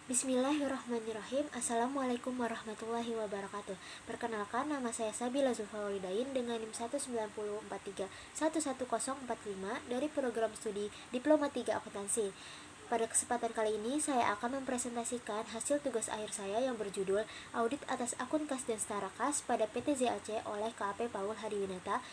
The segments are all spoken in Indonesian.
Bismillahirrahmanirrahim. Assalamualaikum warahmatullahi wabarakatuh. Perkenalkan, nama saya Sabila Zulfawalidain dengan NIM 19043111045 dari program studi Diploma 3 Akuntansi. Pada kesempatan kali ini, saya akan mempresentasikan hasil tugas akhir saya yang berjudul Audit atas akun kas dan setara kas pada PT ZAC oleh KAP Paul Hadiwinata,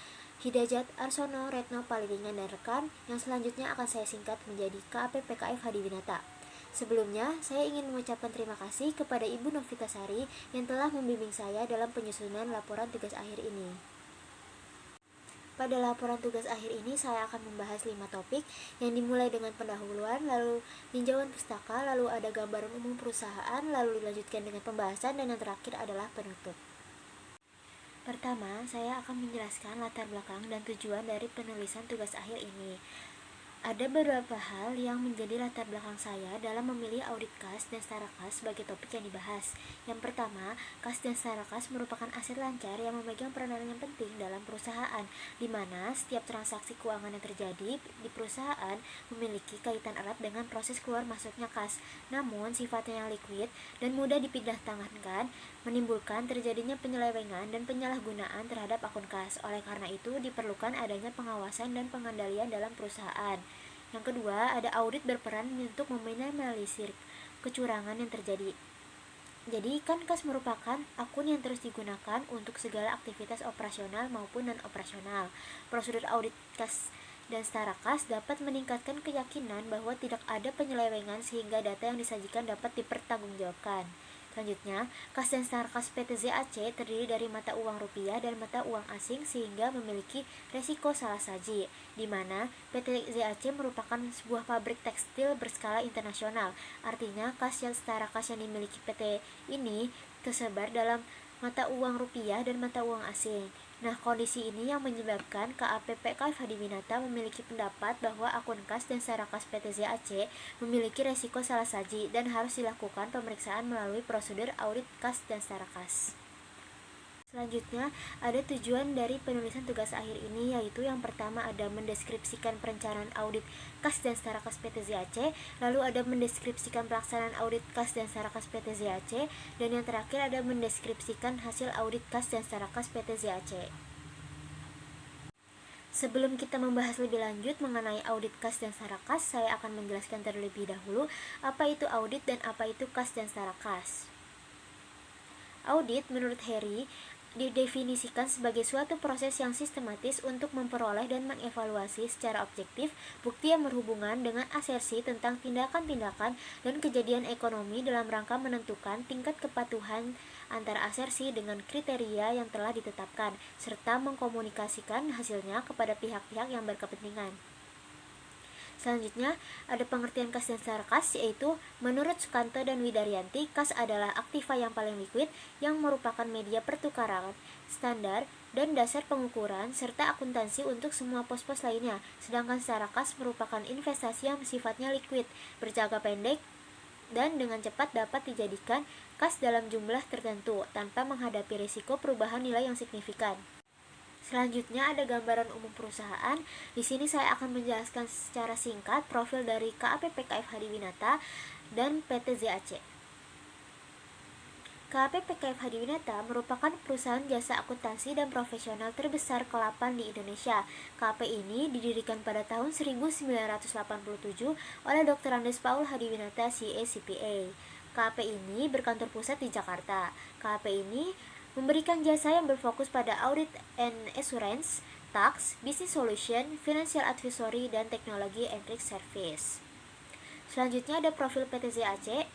Hidayat Arsono, Retno Paliringan, dan rekan, yang selanjutnya akan saya singkat menjadi KAP PKF Hadiwinata. Sebelumnya, saya ingin mengucapkan terima kasih kepada Ibu Novitasari yang telah membimbing saya dalam penyusunan laporan tugas akhir ini. Pada laporan tugas akhir ini, saya akan membahas 5 topik yang dimulai dengan pendahuluan, lalu tinjauan pustaka, lalu ada gambaran umum perusahaan, lalu dilanjutkan dengan pembahasan, dan yang terakhir adalah penutup. Pertama, saya akan menjelaskan latar belakang dan tujuan dari penulisan tugas akhir ini. Ada beberapa hal yang menjadi latar belakang saya dalam memilih audit kas dan setara kas sebagai topik yang dibahas. Yang pertama, kas dan setara kas merupakan aset lancar yang memegang peranan yang penting dalam perusahaan, di mana setiap transaksi keuangan yang terjadi di perusahaan memiliki kaitan erat dengan proses keluar masuknya kas. Namun, sifatnya yang liquid dan mudah dipindahtangankan, menimbulkan terjadinya penyelewengan dan penyalahgunaan terhadap akun kas. Oleh karena itu, diperlukan adanya pengawasan dan pengendalian dalam perusahaan. Yang kedua, ada audit berperan untuk meminimalisir kecurangan yang terjadi. Jadi, kas merupakan akun yang terus digunakan untuk segala aktivitas operasional maupun non-operasional. Prosedur audit kas dan setara kas dapat meningkatkan keyakinan bahwa tidak ada penyelewengan sehingga data yang disajikan dapat dipertanggungjawabkan. Selanjutnya, kas dan setara kas PT ZAC terdiri dari mata uang rupiah dan mata uang asing sehingga memiliki resiko salah saji, di mana PT ZAC merupakan sebuah pabrik tekstil berskala internasional. Artinya, kas dan setara kas yang dimiliki PT ini tersebar dalam mata uang rupiah dan mata uang asing. Nah, kondisi ini yang menyebabkan KAP PKF Hadiwinata memiliki pendapat bahwa akun kas dan setara kas PT ZAC memiliki resiko salah saji dan harus dilakukan pemeriksaan melalui prosedur audit kas dan setara kas. Selanjutnya, ada tujuan dari penulisan tugas akhir ini, yaitu yang pertama ada mendeskripsikan perencanaan audit kas dan setara kas PT ZAC, lalu ada mendeskripsikan pelaksanaan audit kas dan setara kas PT ZAC, dan yang terakhir ada mendeskripsikan hasil audit kas dan setara kas PT ZAC. Sebelum kita membahas lebih lanjut mengenai audit kas dan setara kas, saya akan menjelaskan terlebih dahulu apa itu audit dan apa itu kas dan setara kas. Audit menurut Harry didefinisikan sebagai suatu proses yang sistematis untuk memperoleh dan mengevaluasi secara objektif bukti yang berhubungan dengan asersi tentang tindakan-tindakan dan kejadian ekonomi dalam rangka menentukan tingkat kepatuhan antara asersi dengan kriteria yang telah ditetapkan, serta mengkomunikasikan hasilnya kepada pihak-pihak yang berkepentingan. Selanjutnya, ada pengertian kas dan setara kas, yaitu menurut Sukanto dan Widaryanti, kas adalah aktiva yang paling liquid yang merupakan media pertukaran, standar, dan dasar pengukuran, serta akuntansi untuk semua pos-pos lainnya. Sedangkan setara kas merupakan investasi yang sifatnya liquid, berjangka pendek, dan dengan cepat dapat dijadikan kas dalam jumlah tertentu, tanpa menghadapi risiko perubahan nilai yang signifikan. Selanjutnya ada gambaran umum perusahaan. Di sini saya akan menjelaskan secara singkat profil dari KAP PKF Hadiwinata dan PT ZAC. KAP PKF Hadiwinata merupakan perusahaan jasa akuntansi dan profesional terbesar ke-8 di Indonesia. KAP ini didirikan pada tahun 1987 oleh Dr. Andes Paul Hadiwinata, CA CPA. KAP ini berkantor pusat di Jakarta. KAP ini memberikan jasa yang berfokus pada audit and assurance, tax, business solution, financial advisory, dan teknologi and risk service. Selanjutnya ada profil PT ZAC.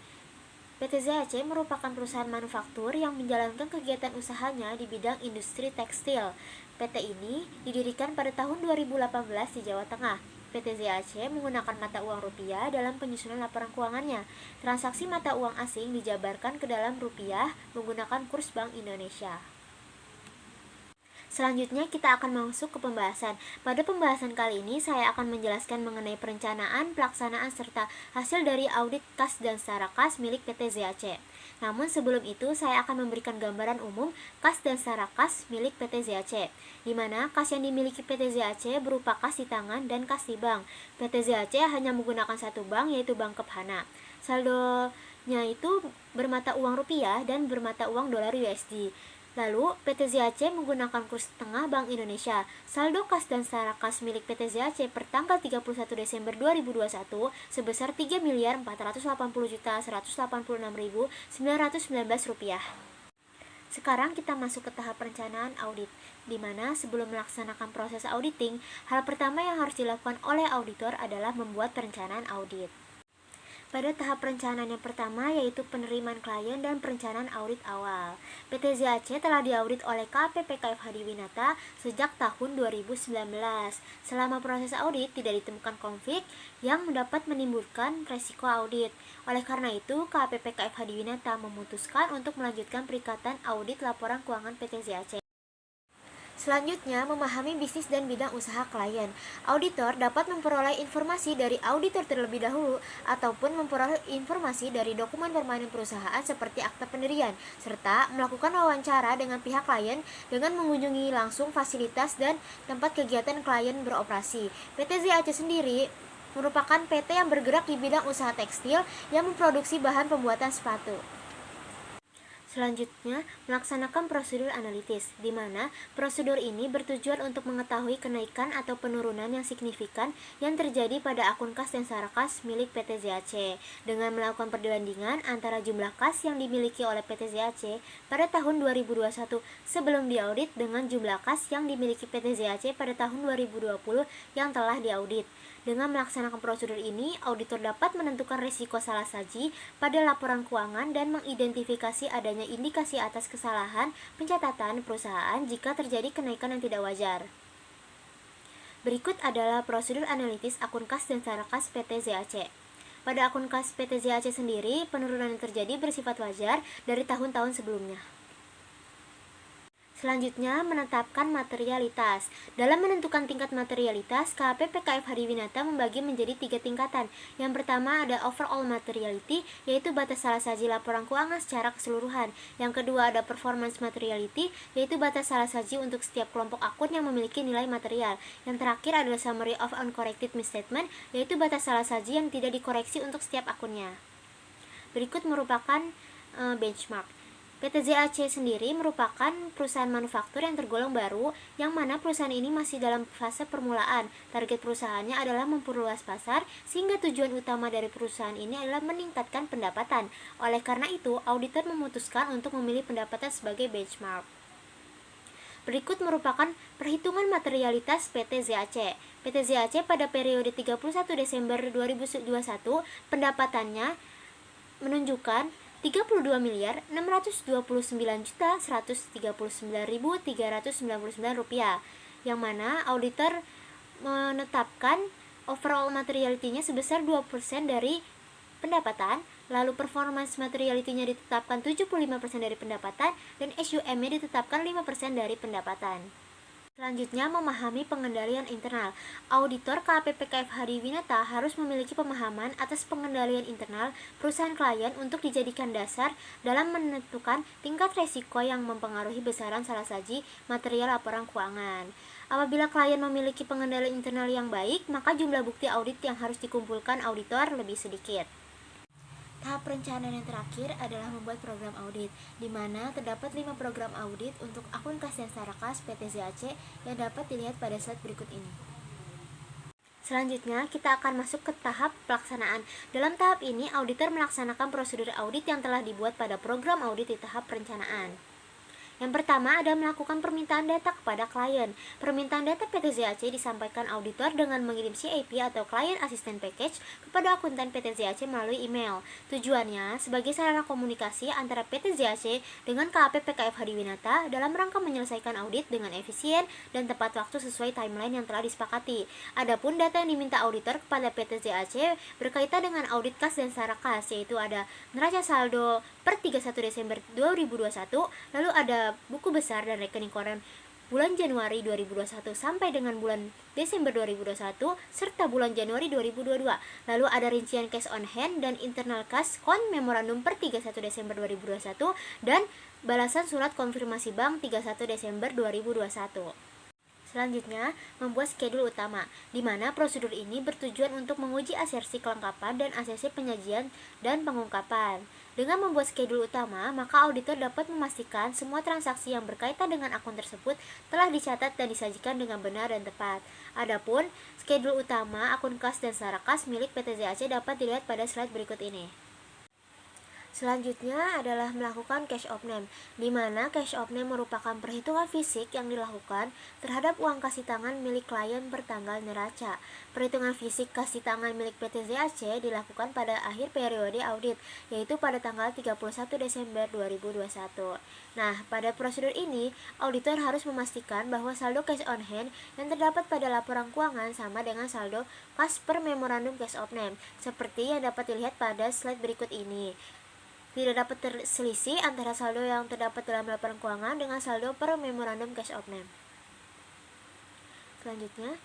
PT ZAC merupakan perusahaan manufaktur yang menjalankan kegiatan usahanya di bidang industri tekstil. PT ini didirikan pada tahun 2018 di Jawa Tengah. PT ZAC menggunakan mata uang rupiah dalam penyusunan laporan keuangannya. Transaksi mata uang asing dijabarkan ke dalam rupiah menggunakan kurs Bank Indonesia. Selanjutnya kita akan masuk ke pembahasan. Pada pembahasan kali ini saya akan menjelaskan mengenai perencanaan, pelaksanaan, serta hasil dari audit kas dan setara kas milik PT ZAC. Namun sebelum itu saya akan memberikan gambaran umum kas dan setara kas milik PT ZAC, di mana kas yang dimiliki PT ZAC berupa kas di tangan dan kas di bank. PT ZAC hanya menggunakan satu bank, yaitu Bank Kephana. Saldo yaitu bermata uang rupiah dan bermata uang dolar USD. Lalu, PT ZAC menggunakan kurs tengah Bank Indonesia. Saldo kas dan setara kas milik PT ZAC per tanggal 31 Desember 2021 sebesar Rp3.480.186.919. Sekarang kita masuk ke tahap perencanaan audit, di mana sebelum melaksanakan proses auditing, hal pertama yang harus dilakukan oleh auditor adalah membuat perencanaan audit. Pada tahap perencanaan yang pertama yaitu penerimaan klien dan perencanaan audit awal. PT ZAC telah diaudit oleh KPPK Hadi Winata sejak tahun 2019. Selama proses audit tidak ditemukan konflik yang dapat menimbulkan resiko audit. Oleh karena itu, KPPK Hadi Winata memutuskan untuk melanjutkan perikatan audit laporan keuangan PT ZAC. Selanjutnya, memahami bisnis dan bidang usaha klien. Auditor dapat memperoleh informasi dari auditor terlebih dahulu ataupun memperoleh informasi dari dokumen permanen perusahaan seperti akta pendirian, serta melakukan wawancara dengan pihak klien dengan mengunjungi langsung fasilitas dan tempat kegiatan klien beroperasi. PT ZAC sendiri merupakan PT yang bergerak di bidang usaha tekstil yang memproduksi bahan pembuatan sepatu. Selanjutnya, melaksanakan prosedur analitis, di mana prosedur ini bertujuan untuk mengetahui kenaikan atau penurunan yang signifikan yang terjadi pada akun kas dan setara kas milik PT ZAC, dengan melakukan perbandingan antara jumlah kas yang dimiliki oleh PT ZAC pada tahun 2021 sebelum diaudit dengan jumlah kas yang dimiliki PT ZAC pada tahun 2020 yang telah diaudit. Dengan melaksanakan prosedur ini, auditor dapat menentukan risiko salah saji pada laporan keuangan dan mengidentifikasi adanya indikasi atas kesalahan pencatatan perusahaan jika terjadi kenaikan yang tidak wajar. Berikut adalah prosedur analitis akun kas dan setara kas PT ZAC. Pada akun kas PT ZAC sendiri, penurunan yang terjadi bersifat wajar dari tahun-tahun sebelumnya. Selanjutnya, menetapkan materialitas. Dalam menentukan tingkat materialitas, KPPK Hadi Winata membagi menjadi 3 tingkatan. Yang pertama ada overall materiality, yaitu batas salah saji laporan keuangan secara keseluruhan. Yang kedua ada performance materiality, yaitu batas salah saji untuk setiap kelompok akun yang memiliki nilai material. Yang terakhir adalah summary of uncorrected misstatement, yaitu batas salah saji yang tidak dikoreksi untuk setiap akunnya. Berikut merupakan benchmark. PT ZAC sendiri merupakan perusahaan manufaktur yang tergolong baru, yang mana perusahaan ini masih dalam fase permulaan. Target perusahaannya adalah memperluas pasar, sehingga tujuan utama dari perusahaan ini adalah meningkatkan pendapatan. Oleh karena itu, auditor memutuskan untuk memilih pendapatan sebagai benchmark. Berikut merupakan perhitungan materialitas PT ZAC. PT ZAC pada periode 31 Desember 2021, pendapatannya menunjukkan Rp329.139.399, yang mana auditor menetapkan overall materiality-nya sebesar 2% dari pendapatan, lalu performance materiality-nya ditetapkan 75% dari pendapatan, dan SUM-nya ditetapkan 5% dari pendapatan. Selanjutnya, memahami pengendalian internal. Auditor KPPK Hadi Winata harus memiliki pemahaman atas pengendalian internal perusahaan klien untuk dijadikan dasar dalam menentukan tingkat resiko yang mempengaruhi besaran salah saji material laporan keuangan. Apabila klien memiliki pengendalian internal yang baik, maka jumlah bukti audit yang harus dikumpulkan auditor lebih sedikit. Tahap perencanaan yang terakhir adalah membuat program audit, di mana terdapat 5 program audit untuk akun kas dan setara kas PT ZAC yang dapat dilihat pada slide berikut ini. Selanjutnya, kita akan masuk ke tahap pelaksanaan. Dalam tahap ini, auditor melaksanakan prosedur audit yang telah dibuat pada program audit di tahap perencanaan. Yang pertama ada melakukan permintaan data kepada klien. Permintaan data PT ZAC disampaikan auditor dengan mengirim CAP atau Client Assistant Package kepada akuntan PT ZAC melalui email. Tujuannya sebagai sarana komunikasi antara PT ZAC dengan KPPK Hadi Winata dalam rangka menyelesaikan audit dengan efisien dan tepat waktu sesuai timeline yang telah disepakati. Adapun data yang diminta auditor kepada PT ZAC berkaitan dengan audit kas dan setara kas, yaitu ada neraca saldo per 31 Desember 2021, lalu ada buku besar dan rekening koran bulan Januari 2021 sampai dengan bulan Desember 2021 serta bulan Januari 2022. Lalu ada rincian cash on hand dan internal cash con memorandum per 31 Desember 2021 dan balasan surat konfirmasi bank 31 Desember 2021. Selanjutnya, membuat skedul utama, di mana prosedur ini bertujuan untuk menguji asersi kelengkapan dan asersi penyajian dan pengungkapan. Dengan membuat schedule utama, maka auditor dapat memastikan semua transaksi yang berkaitan dengan akun tersebut telah dicatat dan disajikan dengan benar dan tepat. Adapun schedule utama akun kas dan setara kas milik PT ZAC dapat dilihat pada slide berikut ini. Selanjutnya adalah melakukan cash of name, di mana cash of name merupakan perhitungan fisik yang dilakukan terhadap uang kasih tangan milik klien bertanggal neraca. Perhitungan fisik kasih tangan milik PT ZAC dilakukan pada akhir periode audit, yaitu pada tanggal 31 Desember 2021. Nah, pada prosedur ini, auditor harus memastikan bahwa saldo cash on hand yang terdapat pada laporan keuangan sama dengan saldo kas per memorandum cash of name, seperti yang dapat dilihat pada slide berikut ini. Tidak dapat terselisih antara saldo yang terdapat dalam laporan keuangan dengan saldo per memorandum cash of name. Selanjutnya,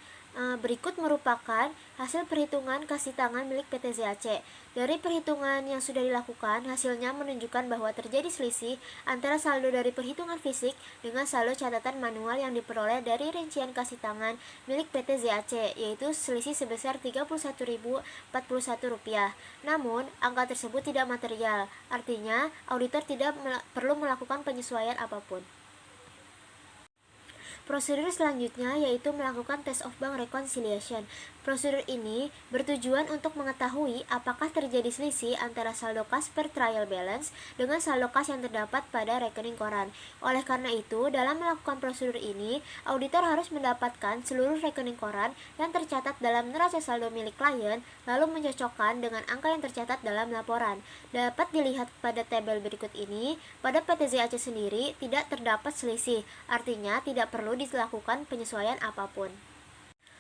berikut merupakan hasil perhitungan kasih tangan milik PT ZAC. Dari perhitungan yang sudah dilakukan, hasilnya menunjukkan bahwa terjadi selisih antara saldo dari perhitungan fisik dengan saldo catatan manual yang diperoleh dari rincian kasih tangan milik PT ZAC, yaitu selisih sebesar Rp31.041. Namun, angka tersebut tidak material, artinya auditor tidak perlu melakukan penyesuaian apapun. Prosedur selanjutnya yaitu melakukan test of bank reconciliation. Prosedur ini bertujuan untuk mengetahui apakah terjadi selisih antara saldo kas per trial balance dengan saldo kas yang terdapat pada rekening koran. Oleh karena itu, dalam melakukan prosedur ini, auditor harus mendapatkan seluruh rekening koran yang tercatat dalam neraca saldo milik klien, lalu mencocokkan dengan angka yang tercatat dalam laporan. Dapat dilihat pada tabel berikut ini, pada PT ZAC sendiri tidak terdapat selisih, artinya tidak perlu dilakukan penyesuaian apapun.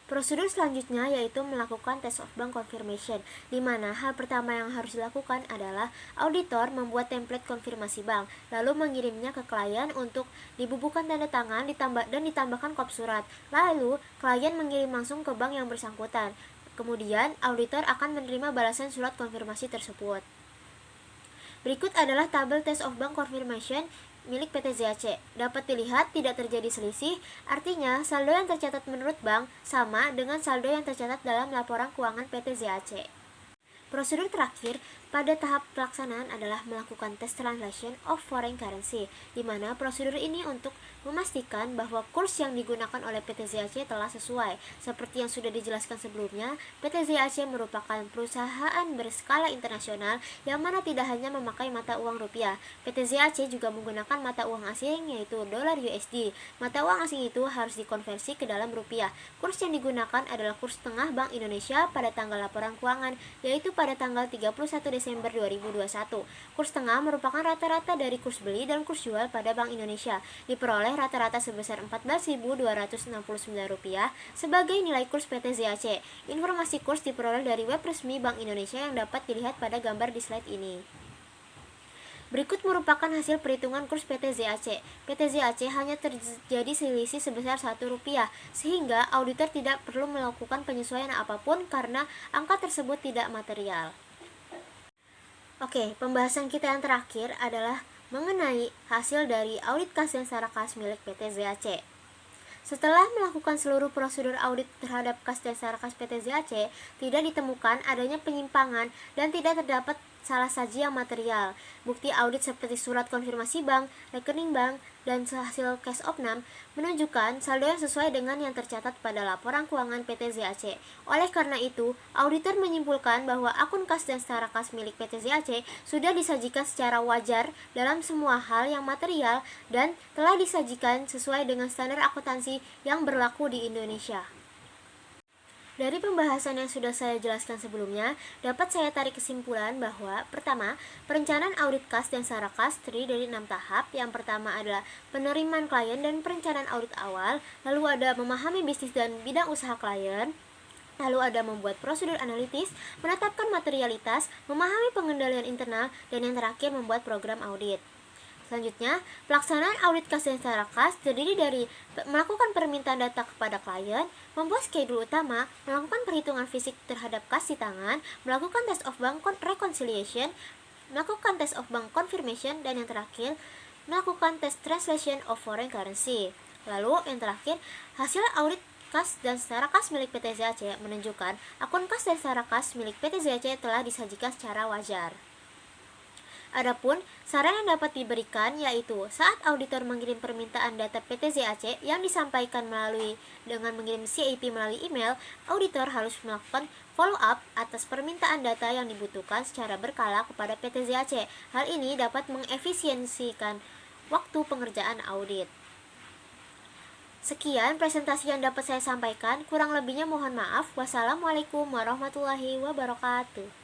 Prosedur selanjutnya yaitu melakukan test of bank confirmation, di mana hal pertama yang harus dilakukan adalah auditor membuat template konfirmasi bank, lalu mengirimnya ke klien untuk dibubuhkan tanda tangan dan ditambahkan kop surat. Lalu, klien mengirim langsung ke bank yang bersangkutan. Kemudian, auditor akan menerima balasan surat konfirmasi tersebut. Berikut adalah tabel test of bank confirmation milik PT ZAC. Dapat dilihat tidak terjadi selisih, artinya saldo yang tercatat menurut bank sama dengan saldo yang tercatat dalam laporan keuangan PT ZAC. Prosedur terakhir pada tahap pelaksanaan adalah melakukan test translation of foreign currency, di mana prosedur ini untuk memastikan bahwa kurs yang digunakan oleh PT ZAC telah sesuai. Seperti yang sudah dijelaskan sebelumnya, PT ZAC merupakan perusahaan berskala internasional yang mana tidak hanya memakai mata uang rupiah. PT ZAC juga menggunakan mata uang asing yaitu dolar USD. Mata uang asing itu harus dikonversi ke dalam rupiah. Kurs yang digunakan adalah kurs tengah Bank Indonesia pada tanggal laporan keuangan, yaitu pada tanggal 31 Desember 2021. Kurs tengah merupakan rata-rata dari kurs beli dan kurs jual pada Bank Indonesia, diperoleh rata-rata sebesar Rp14.269 sebagai nilai kurs PT ZAC. Informasi kurs diperoleh dari web resmi Bank Indonesia yang dapat dilihat pada gambar di slide ini. Berikut merupakan hasil perhitungan kurs PT ZAC. PT ZAC hanya terjadi selisih sebesar Rp1, sehingga auditor tidak perlu melakukan penyesuaian apapun karena angka tersebut tidak material. Oke, pembahasan kita yang terakhir adalah mengenai hasil dari audit kas dan setara kas milik PT ZAC. Setelah melakukan seluruh prosedur audit terhadap kas dan setara kas PT ZAC, tidak ditemukan adanya penyimpangan dan tidak terdapat salah saji yang material. Bukti audit seperti surat konfirmasi bank, rekening bank, dan hasil cash of name menunjukkan saldo yang sesuai dengan yang tercatat pada laporan keuangan PT ZAC. Oleh karena itu, auditor menyimpulkan bahwa akun kas dan setara kas milik PT ZAC sudah disajikan secara wajar dalam semua hal yang material dan telah disajikan sesuai dengan standar akuntansi yang berlaku di Indonesia. Dari pembahasan yang sudah saya jelaskan sebelumnya, dapat saya tarik kesimpulan bahwa pertama, perencanaan audit kas dan setara kas terdiri dari 6 tahap. Yang pertama adalah penerimaan klien dan perencanaan audit awal, lalu ada memahami bisnis dan bidang usaha klien, lalu ada membuat prosedur analitis, menetapkan materialitas, memahami pengendalian internal, dan yang terakhir membuat program audit. Selanjutnya, pelaksanaan audit kas dan setara kas terdiri dari melakukan permintaan data kepada klien, membuat schedule utama, melakukan perhitungan fisik terhadap kas di tangan, melakukan test of bank reconciliation, melakukan test of bank confirmation, dan yang terakhir, melakukan test translation of foreign currency. Lalu, yang terakhir, hasil audit kas dan setara kas milik PT ZAC menunjukkan akun kas dan setara kas milik PT ZAC telah disajikan secara wajar. Adapun saran yang dapat diberikan yaitu saat auditor mengirim permintaan data PT ZAC yang disampaikan dengan mengirim CIP melalui email, auditor harus melakukan follow up atas permintaan data yang dibutuhkan secara berkala kepada PT ZAC. Hal ini dapat mengefisiensikan waktu pengerjaan audit. Sekian presentasi yang dapat saya sampaikan, kurang lebihnya mohon maaf. Wassalamualaikum warahmatullahi wabarakatuh.